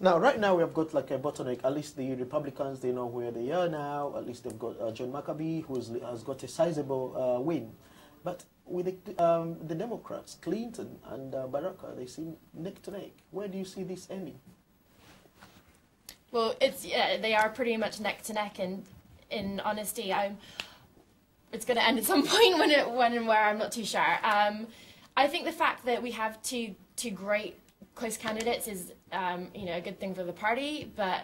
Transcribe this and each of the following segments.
Now, right now, we have got like a bottleneck. At least the Republicans, they know where they are now. At least they've got John McCabe, who has got a sizable win. But with the Democrats, Clinton and Barack, they seem neck to neck. Where do you see this ending? Well, they are pretty much neck to neck, and in honesty, it's going to end at some point when and where, I'm not too sure. I think the fact that we have two great close candidates is a good thing for the party, but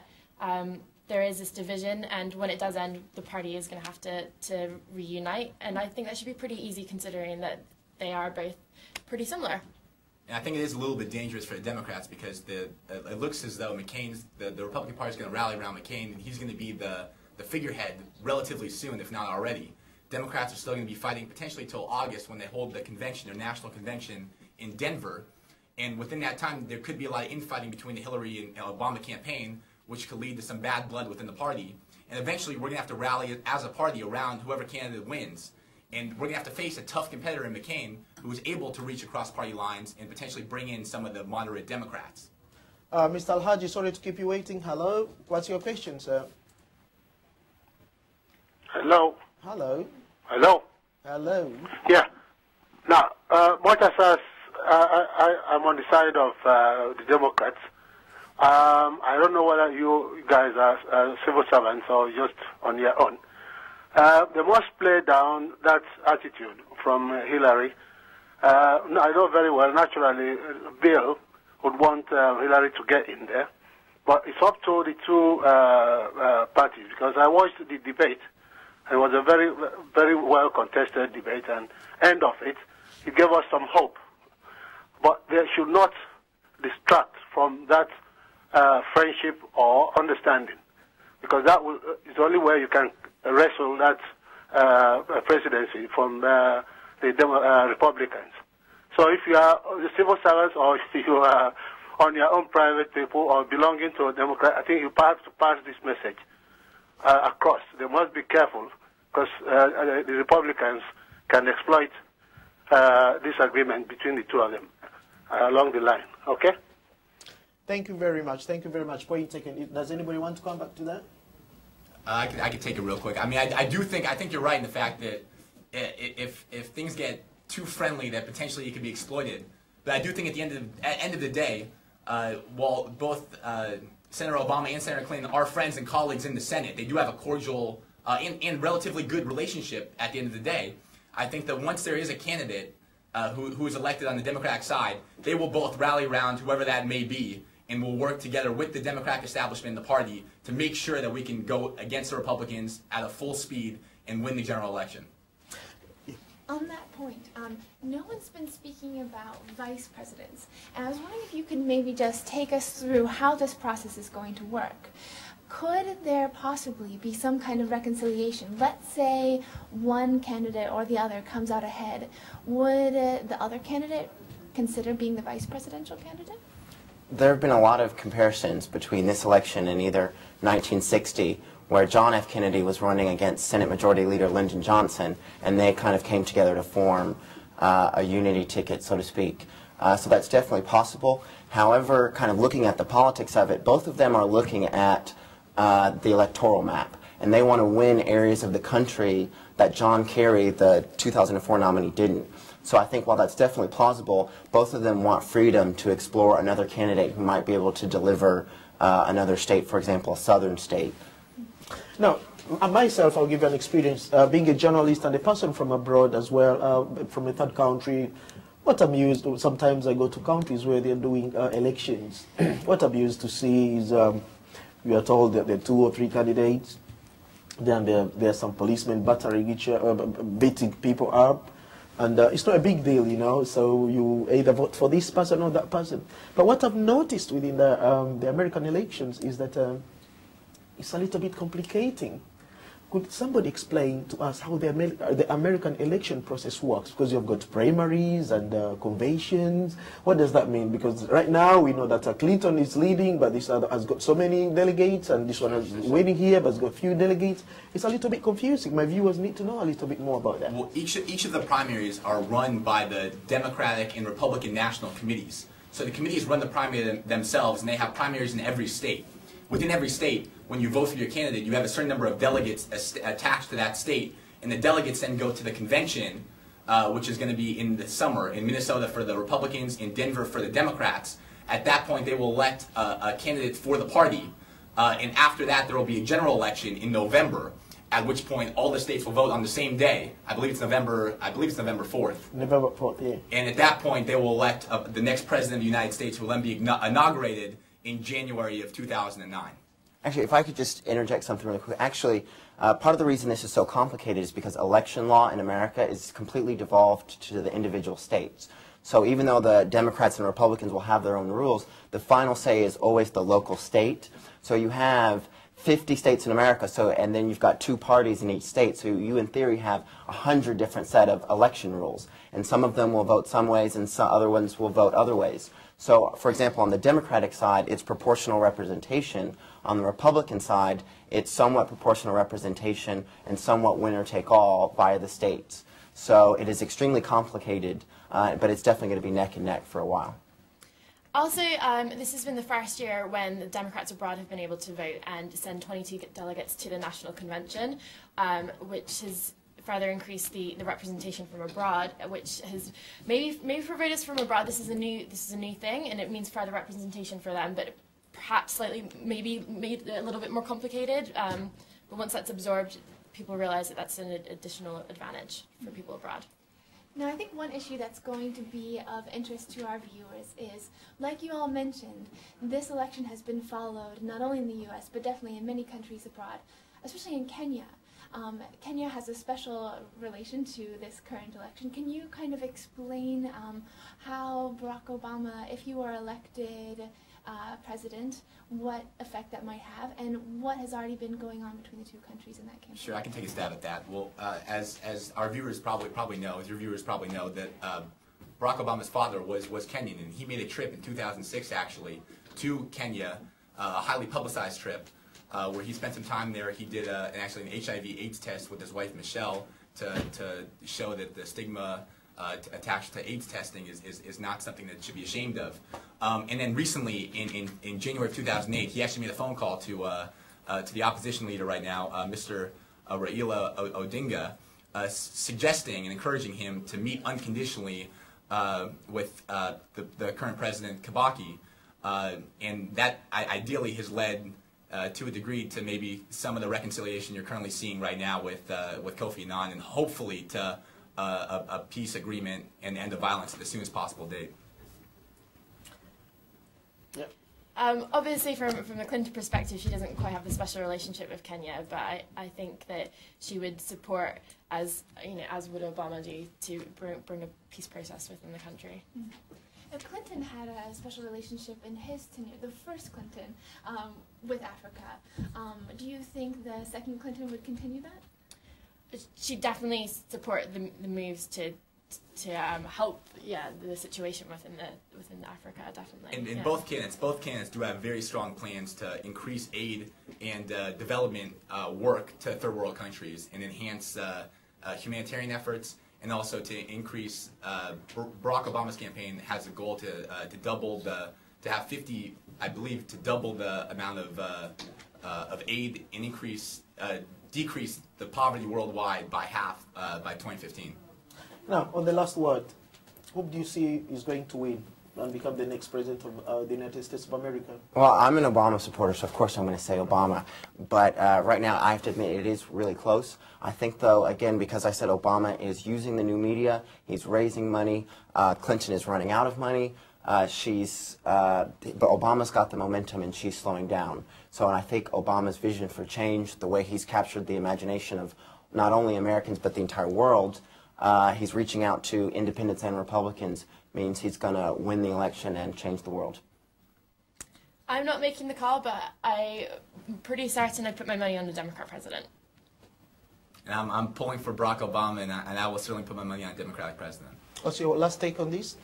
there is this division, and when it does end, the party is going to have to reunite, and I think that should be pretty easy considering that they are both pretty similar. And I think it is a little bit dangerous for the Democrats because it looks as though the Republican Party is going to rally around McCain, and he's going to be the figurehead relatively soon, if not already. Democrats are still going to be fighting potentially till August when they hold the convention, their national convention in Denver. And within that time, there could be a lot of infighting between the Hillary and Obama campaign, which could lead to some bad blood within the party. And eventually, we're going to have to rally as a party around whoever candidate wins. And we're going to have to face a tough competitor in McCain who is able to reach across party lines and potentially bring in some of the moderate Democrats. Mr. Alhaji, sorry to keep you waiting. Hello. What's your question, sir? Hello. Hello. Hello. Hello. Yeah. Now, much as I'm on the side of the Democrats, I don't know whether you guys are civil servants or just on your own. They must play down that attitude from Hillary. I know very well, naturally, Bill would want Hillary to get in there, but it's up to the two parties, because I watched the debate. It was a very, very well contested debate, and end of it, it gave us some hope. But they should not distract from that friendship or understanding, because that is the only way you can wrestle that presidency from the Republicans. So if you are the civil servants or if you are on your own private people or belonging to a Democrat, I think you have to pass this message across. They must be careful, because the Republicans can exploit disagreement between the two of them along the line. Okay? Thank you very much. Thank you very much. Point taken. Does anybody want to come back to that? I can take it real quick. I mean, I think you're right in the fact that if things get too friendly, that potentially it could be exploited. But I do think at the end of the day, while both Senator Obama and Senator Clinton are friends and colleagues in the Senate, they do have a cordial and relatively good relationship at the end of the day. I think that once there is a candidate who is elected on the Democratic side, they will both rally around whoever that may be, and will work together with the Democratic establishment and the party to make sure that we can go against the Republicans at a full speed and win the general election. On that point, no one's been speaking about vice presidents, and I was wondering if you could maybe just take us through how this process is going to work. Could there possibly be some kind of reconciliation? Let's say one candidate or the other comes out ahead. Would the other candidate consider being the vice presidential candidate? There have been a lot of comparisons between this election and either 1960, where John F. Kennedy was running against Senate Majority Leader Lyndon Johnson, and they kind of came together to form a unity ticket, so to speak. So that's definitely possible. However, kind of looking at the politics of it, both of them are looking at the electoral map, and they want to win areas of the country that John Kerry, the 2004 nominee, didn't. So I think while that's definitely plausible, both of them want freedom to explore another candidate who might be able to deliver another state, for example, a southern state. Now, myself, I'll give you an experience. Being a journalist and a person from abroad as well, from a third country, what I'm used to, sometimes I go to countries where they're doing elections. What I'm used to see is we are told that there are 2 or 3 candidates, then there are some policemen battering beating people up. And it's not a big deal, you know, so you either vote for this person or that person. But what I've noticed within the American elections is that it's a little bit complicating. Could somebody explain to us how the American election process works? Because you've got primaries and conventions. What does that mean? Because right now we know that Clinton is leading, but this other has got so many delegates, and this one is winning here, but has got few delegates. It's a little bit confusing. My viewers need to know a little bit more about that. Well, each of the primaries are run by the Democratic and Republican national committees. So the committees run the primary themselves, and they have primaries in every state. Within every state, when you vote for your candidate, you have a certain number of delegates attached to that state, and the delegates then go to the convention, which is going to be in the summer, in Minnesota for the Republicans, in Denver for the Democrats. At that point, they will elect a candidate for the party, and after that, there will be a general election in November, at which point all the states will vote on the same day. I believe it's November 4th. November 4th, yeah. And at that point, they will elect the next president of the United States, who will then be inaugurated in January of 2009. Actually, if I could just interject something really quick. Actually, part of the reason this is so complicated is because election law in America is completely devolved to the individual states. So even though the Democrats and Republicans will have their own rules, the final say is always the local state. So you have 50 states in America, and then you've got 2 parties in each state, so you in theory have 100 different set of election rules. And some of them will vote some ways and some other ones will vote other ways. So, for example, on the Democratic side, it's proportional representation. On the Republican side, it's somewhat proportional representation and somewhat winner-take-all via the states. So it is extremely complicated, but it's definitely going to be neck and neck for a while. Also, this has been the first year when the Democrats abroad have been able to vote and send 22 delegates to the National Convention, which has further increased the representation from abroad, which has maybe for voters from abroad this is a new thing, and it means further representation for them, but perhaps slightly maybe made a little bit more complicated. But once that's absorbed, people realize that that's an additional advantage for people abroad. Now, I think one issue that's going to be of interest to our viewers is, like you all mentioned, this election has been followed not only in the U.S., but definitely in many countries abroad, especially in Kenya. Kenya has a special relation to this current election. Can you kind of explain how Barack Obama, if you are elected president, what effect that might have, and what has already been going on between the 2 countries in that campaign? Sure, I can take a stab at that. Well, as our viewers probably know, as your viewers probably know, that Barack Obama's father was Kenyan, and he made a trip in 2006 actually to Kenya, a highly publicized trip, where he spent some time there. He did an HIV/AIDS test with his wife Michelle to show that the stigma attached to AIDS testing is not something that should be ashamed of. And then recently, in January of 2008, he actually made a phone call to the opposition leader right now, Mr. Raila Odinga, suggesting and encouraging him to meet unconditionally with the current president, Kibaki, and that ideally has led to a degree to maybe some of the reconciliation you're currently seeing right now with Kofi Annan, and hopefully to a peace agreement and end of violence at the soonest possible date. Yep. Obviously, from the Clinton perspective, she doesn't quite have the special relationship with Kenya, but I think that she would support, as would Obama do, to bring a peace process within the country. Mm-hmm. Clinton had a special relationship in his tenure, the first Clinton, with Africa. Do you think the second Clinton would continue that? She definitely support the moves to help the situation within Africa, definitely. And both candidates do have very strong plans to increase aid and development work to third world countries and enhance humanitarian efforts, and also to increase. Barack Obama's campaign has a goal to double to have 50, I believe, to double the amount of aid and decrease the poverty worldwide by half by 2015. Now, on the last word, who do you see is going to win and become the next president of the United States of America? Well, I'm an Obama supporter, so of course I'm going to say Obama. But right now, I have to admit, it is really close. I think, though, again, because I said Obama is using the new media, he's raising money, Clinton is running out of money, but Obama's got the momentum and she's slowing down. So and I think Obama's vision for change, the way he's captured the imagination of not only Americans but the entire world, he's reaching out to independents and Republicans, means he's going to win the election and change the world. I'm not making the call, but I'm pretty certain I'd put my money on the Democrat president. And I'm pulling for Barack Obama, and I will certainly put my money on a Democratic president. What's your last take on this?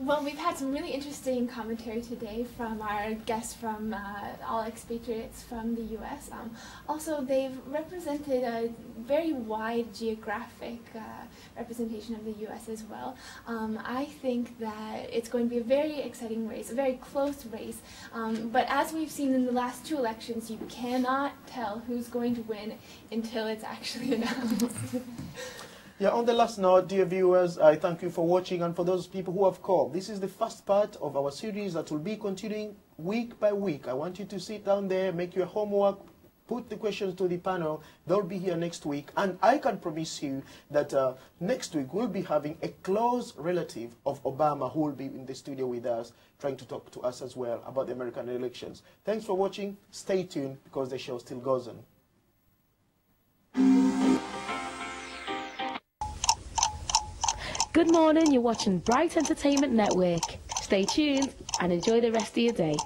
Well, we've had some really interesting commentary today from our guests from all expatriates from the U.S. Also, they've represented a very wide geographic representation of the U.S. as well. I think that it's going to be a very exciting race, a very close race. But as we've seen in the last 2 elections, you cannot tell who's going to win until it's actually announced. Yeah, on the last note, dear viewers, I thank you for watching, and for those people who have called, this is the first part of our series that will be continuing week by week. I want you to sit down there, make your homework, put the questions to the panel. They'll be here next week, and I can promise you that next week we'll be having a close relative of Obama who will be in the studio with us, trying to talk to us as well about the American elections. Thanks for watching. Stay tuned, because the show still goes on. Good morning, you're watching Bright Entertainment Network. Stay tuned and enjoy the rest of your day.